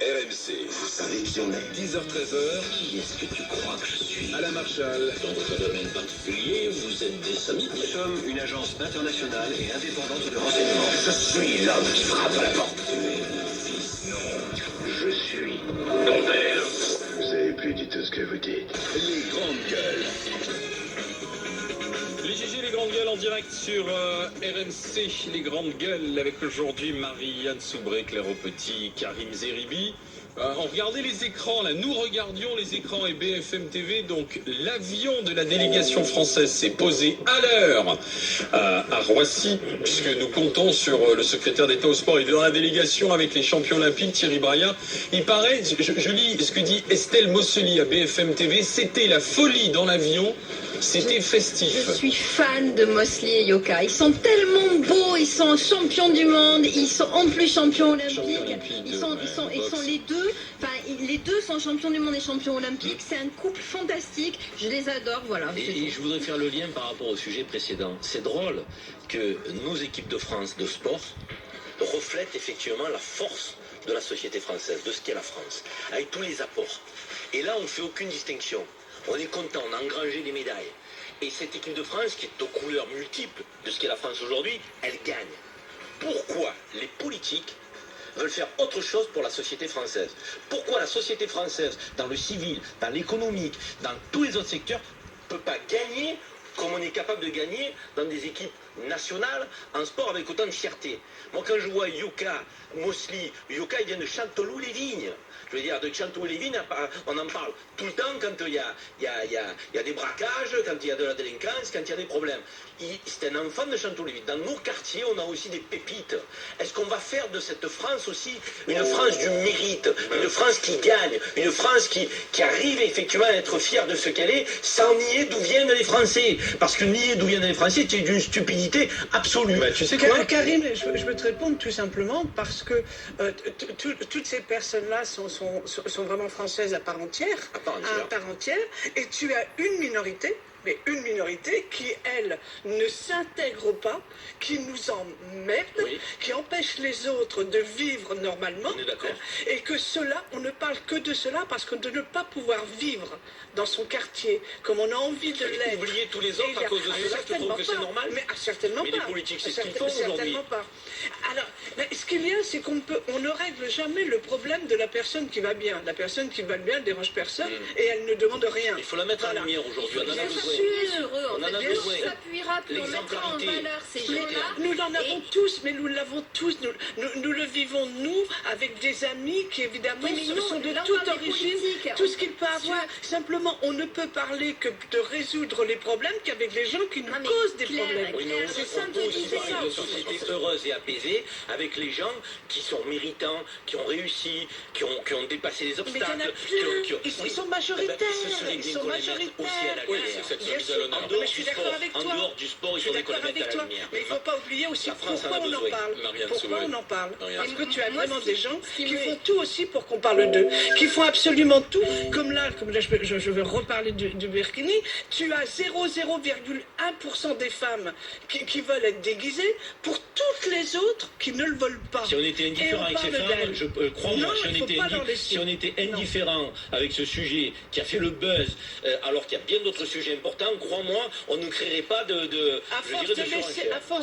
RMC. Vous savez qui on est? 10h-13h. Qui est-ce que tu crois que je suis? Alain Marchal. Dans votre domaine particulier, vous êtes des sommets. Nous sommes une agence internationale et indépendante de renseignement. Je suis l'homme qui frappe à la porte. Tu es mon fils. Non, je suis ton père. Vous avez plus du tout ce que vous dites. Les grandes gueules. Les GG, les grandes gueules en direct sur RMC, les grandes gueules avec aujourd'hui Marie-Anne Soubré, Claire Aupetit, Karim Zeribi. On regardait les écrans, là, nous regardions les écrans et BFM TV, donc l'avion de la délégation française s'est posé à l'heure à Roissy, puisque nous comptons sur le secrétaire d'État au sport. Il est dans la délégation avec les champions olympiques, Thierry Braillard. Il paraît, je lis ce que dit Estelle Mosseli à BFM TV, c'était la folie dans l'avion. C'était festif. Je suis fan de Mosley et Yoka. Ils sont tellement beaux, ils sont champions du monde, ils sont en plus champions olympiques. Ils sont les deux. Enfin, les deux sont champions du monde et champions olympiques. C'est un couple fantastique. Je les adore. Voilà. Et je voudrais faire le lien par rapport au sujet précédent. C'est drôle que nos équipes de France de sport reflètent effectivement la force de la société française, de ce qu'est la France, avec tous les apports. Et là, on ne fait aucune distinction. On est content, on a engrangé des médailles. Et cette équipe de France, qui est aux couleurs multiples de ce qu'est la France aujourd'hui, elle gagne. Pourquoi les politiques veulent faire autre chose pour la société française? Pourquoi la société française, dans le civil, dans l'économique, dans tous les autres secteurs, ne peut pas gagner comme on est capable de gagner dans des équipes nationales en sport avec autant de fierté? Moi, quand je vois Yoka, Mosley, Yoka, il vient de Chanteloup-les-Vignes. Je veux dire, de Chanteloup-les-Vignes, on en parle tout le temps quand il y a des braquages, quand il y a de la délinquance, quand il y a des problèmes. C'est un enfant de Chanteloup-les-Vignes. Dans nos quartiers, on a aussi des pépites. Est-ce qu'on va faire de cette France aussi une France du mérite, une France qui gagne, une France qui arrive effectivement à être fière de ce qu'elle est, sans nier d'où viennent les Français? Parce que nier d'où viennent les Français, c'est d'une stupidité absolue. Bah, tu sais quoi, Karim, je veux te répondre tout simplement parce que toutes ces personnes-là sont vraiment françaises à part entière. À part entière. Et tu as une minorité, mais une minorité qui, elle, ne s'intègre pas, qui nous emmerde, Oui. qui empêche les autres de vivre normalement. On est d'accord. Et que cela, on ne parle que de cela parce que de ne pas pouvoir vivre dans son quartier comme on a envie de l'être. Oublier tous les autres à cause de cela, tu trouves que c'est normal? Mais certainement Mais pas. les politiques, c'est ce qu'ils font aujourd'hui. Certainement pas. Alors, mais ce qu'il y a, c'est qu'on ne règle jamais le problème de la personne qui va bien. La personne qui va bien ne dérange personne et elle ne demande rien. Il faut la mettre en lumière aujourd'hui, on en a Bien besoin. sûr, On en a on besoin. s'appuiera, plus on mettra en valeur ces Mais gens-là. nous en avons tous, mais nous l'avons tous, nous le vivons nous, avec des amis qui évidemment Oui, mais nous, sont de là, on toute parle des origine, politiques. tout ce qu'il peut avoir. Simplement, on ne peut parler que de résoudre les problèmes qu'avec les gens qui nous Non, mais causent des Claire, problèmes. Oui, mais c'est on simple peut de aussi dire parler ça. d'une société heureuse et apaisée avec les gens qui sont méritants, qui ont réussi, qui ont dépassé les Mais il y en obstacles. a plein, ils sont majoritaires, ils sont majoritaires. Oui, Bien c'est cette sûr. mise à l'honneur. Mais En dehors je suis du sport, d'accord avec en toi. dehors du sport, il Je suis faudrait qu'on d'accord les mette avec à toi, la lumière. mais il ne faut pas oublier aussi La France en pourquoi a on en besoin. parle. Marianne Pourquoi Soubré. on en parle? Marianne. Parce que tu as Moi, vraiment ce des gens qui qui me- font tout aussi pour qu'on parle d'eux, qui font absolument tout, comme là je veux reparler du Burkini, tu as 0,1% des femmes qui veulent être déguisées pour toutes les autres qui ne le veulent pas. Si on était indifférent avec ces femmes, crois-moi, Non, il faut pas leur laisser. si on était Non. indifférent avec ce sujet qui a fait le buzz, alors qu'il y a bien d'autres sujets importants, crois-moi, on ne créerait pas de À force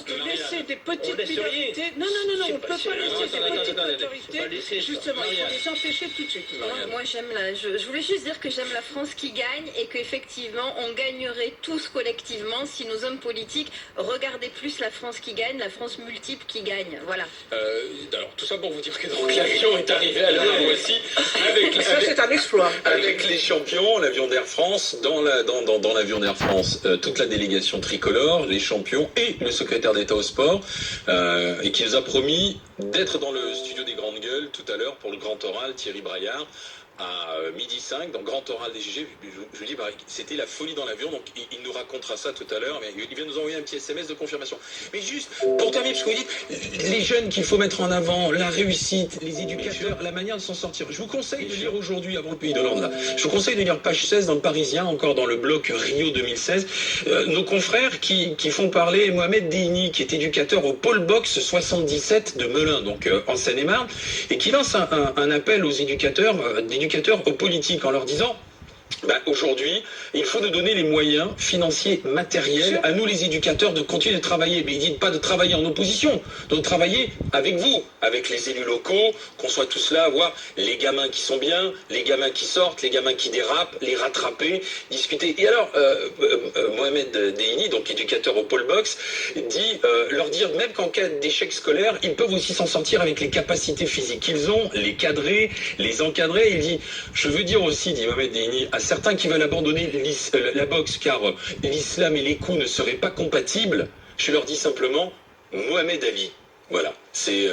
de laisser des petites laisse rien. minorités. Non, on ne peut pas laisser des petites autorités. Justement, il faut les empêcher tout de suite. Moi, je voulais juste dire que j'aime la France qui gagne et qu'effectivement, on gagnerait tous collectivement si nos hommes politiques regardaient plus la France qui gagne, la France multiple qui gagne. Voilà. Alors, tout ça pour vous dire que donc, l'avion est arrivé à l'heure à Roissy Ça, c'est un exploit. avec les champions, l'avion d'Air France, dans l'avion d'Air France, toute la délégation tricolore, les champions et le secrétaire d'État au sport, et qui nous a promis d'être dans le studio des grandes gueules tout à l'heure pour le grand oral, Thierry Braillard. à 12h05 dans Grand Oral des GG. Je vous dis, c'était la folie dans l'avion, donc il nous racontera ça tout à l'heure, mais il vient nous envoyer un petit SMS de confirmation. Mais juste, pour terminer, parce que vous dites, les jeunes qu'il faut mettre en avant, la réussite, les éducateurs, la manière de s'en sortir. Je vous conseille de lire aujourd'hui, avant le Pays de l'Ordre, là, je vous conseille de lire page 16 dans le Parisien, encore dans le bloc Rio 2016, nos confrères qui font parler Mohamed Dehini, qui est éducateur au pôle boxe 77 de Melun, donc en Seine-et-Marne, et qui lance un appel aux éducateurs, aux politiques, en leur disant: aujourd'hui, il faut nous donner les moyens financiers, matériels, à nous les éducateurs, de continuer de travailler. Mais il dit pas de travailler en opposition, de travailler avec vous, avec les élus locaux, qu'on soit tous là à voir les gamins qui sont bien, les gamins qui sortent, les gamins qui dérapent, les rattraper, discuter. Et alors, Mohamed Dehini, donc éducateur au pôle boxe, dit leur dire même qu'en cas d'échec scolaire, ils peuvent aussi s'en sortir avec les capacités physiques qu'ils ont, les cadrer, les encadrer. Il dit, je veux dire aussi, dit Mohamed Dehini, à certains qui veulent abandonner la boxe car l'islam et les coups ne seraient pas compatibles, je leur dis simplement Mohamed Ali. Voilà, c'est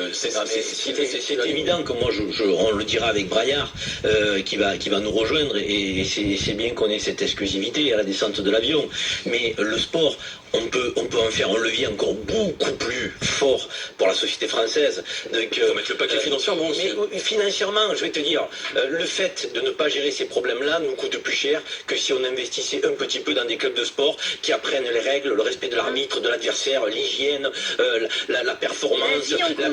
évident que moi, on le dira avec Braillard, qui va nous rejoindre, et c'est bien qu'on ait cette exclusivité à la descente de l'avion. Mais le sport, on peut en faire un levier encore beaucoup plus fort pour la société française. Donc, faut mettre le paquet financièrement aussi. Mais financièrement, je vais te dire, le fait de ne pas gérer ces problèmes-là nous coûte plus cher que si on investissait un petit peu dans des clubs de sport qui apprennent les règles, le respect de l'arbitre, de l'adversaire, l'hygiène, la performance, la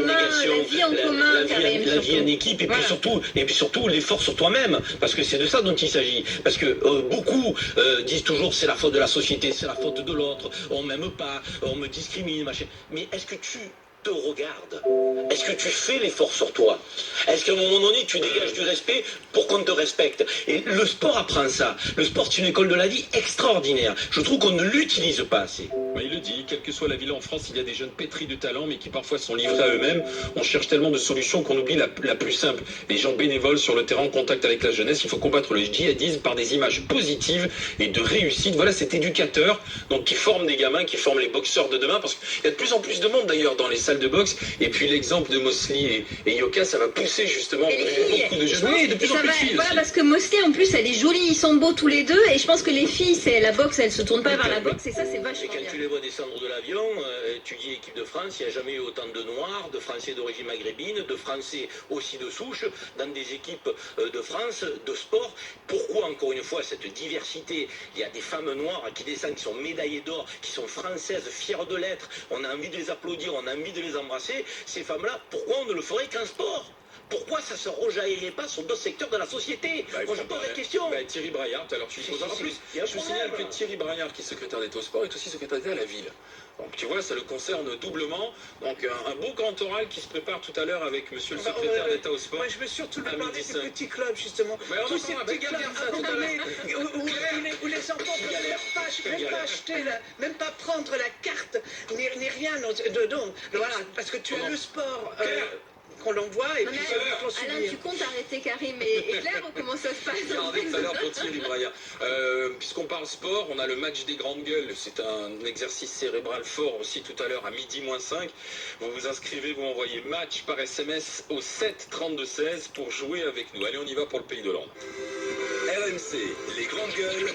vie en équipe, et puis surtout l'effort sur toi-même, parce que c'est de ça dont il s'agit. Parce que beaucoup disent toujours c'est la faute de la société, c'est la faute de l'autre, on m'aime pas, on me discrimine, machin. Mais est-ce que tu te regardes? Est-ce que tu fais l'effort sur toi? Est-ce qu'à un moment donné tu dégages du respect pour qu'on te respecte? Et le sport apprend ça. Le sport, c'est une école de la vie extraordinaire. Je trouve qu'on ne l'utilise pas assez. Il le dit, quelle que soit la ville en France, il y a des jeunes pétris de talent, mais qui parfois sont livrés à eux-mêmes. On cherche tellement de solutions qu'on oublie la plus simple. Les gens bénévoles sur le terrain en contact avec la jeunesse. Il faut combattre le djihadisme par des images positives et de réussite. Voilà cet éducateur donc, qui forme des gamins, qui forme les boxeurs de demain, parce qu'il y a de plus en plus de monde d'ailleurs dans les salles de boxe. Et puis l'exemple de Mosley et Yoka, ça va pousser justement beaucoup de jeunes. Oui, de plus en plus de filles. Voilà, parce que Mosley en plus elle est jolie, ils sont beaux tous les deux, et je pense que les filles, c'est la boxe, elles se tournent pas vers la boxe, et ça c'est vachement bien. Tu les vois descendre de l'avion, tu dis équipe de France, il n'y a jamais eu autant de Noirs, de Français d'origine maghrébine, de Français aussi de souche, dans des équipes de France, de sport. Pourquoi, encore une fois, cette diversité? Il y a des femmes noires qui descendent, qui sont médaillées d'or, qui sont françaises, fières de l'être. On a envie de les applaudir, on a envie de les embrasser. Ces femmes-là, pourquoi on ne le ferait qu'en sport? Pourquoi ça ne se rejaillirait pas sur d'autres secteurs de la société? Moi, je pose la question. Thierry Braillard, alors tu poses en plus. Je vous signale que Thierry Braillard, qui est secrétaire d'État au sport, est aussi secrétaire d'État à la ville. Donc tu vois, ça le concerne doublement. Donc un beau grand oral qui se prépare tout à l'heure avec monsieur le secrétaire d'État au sport. Moi, je veux surtout lui parler des petits clubs, justement. Tous ces petits clubs abandonnés, où les enfants ne peuvent pas acheter, même pas prendre la carte, ni rien. Voilà, parce que tu as le sport... qu'on l'envoie et puis Alain, tu comptes arrêter Karim et Claire, ou comment ça se passe? Regardez tout à l'heure pour Thierry Braillard. Puisqu'on parle sport, on a le match des grandes gueules. C'est un exercice cérébral fort aussi tout à l'heure à 12h05. Vous vous inscrivez, vous envoyez match par SMS au 7 32 16 pour jouer avec nous. Allez, on y va pour le Pays de l'Ordre. RMC, les grandes gueules.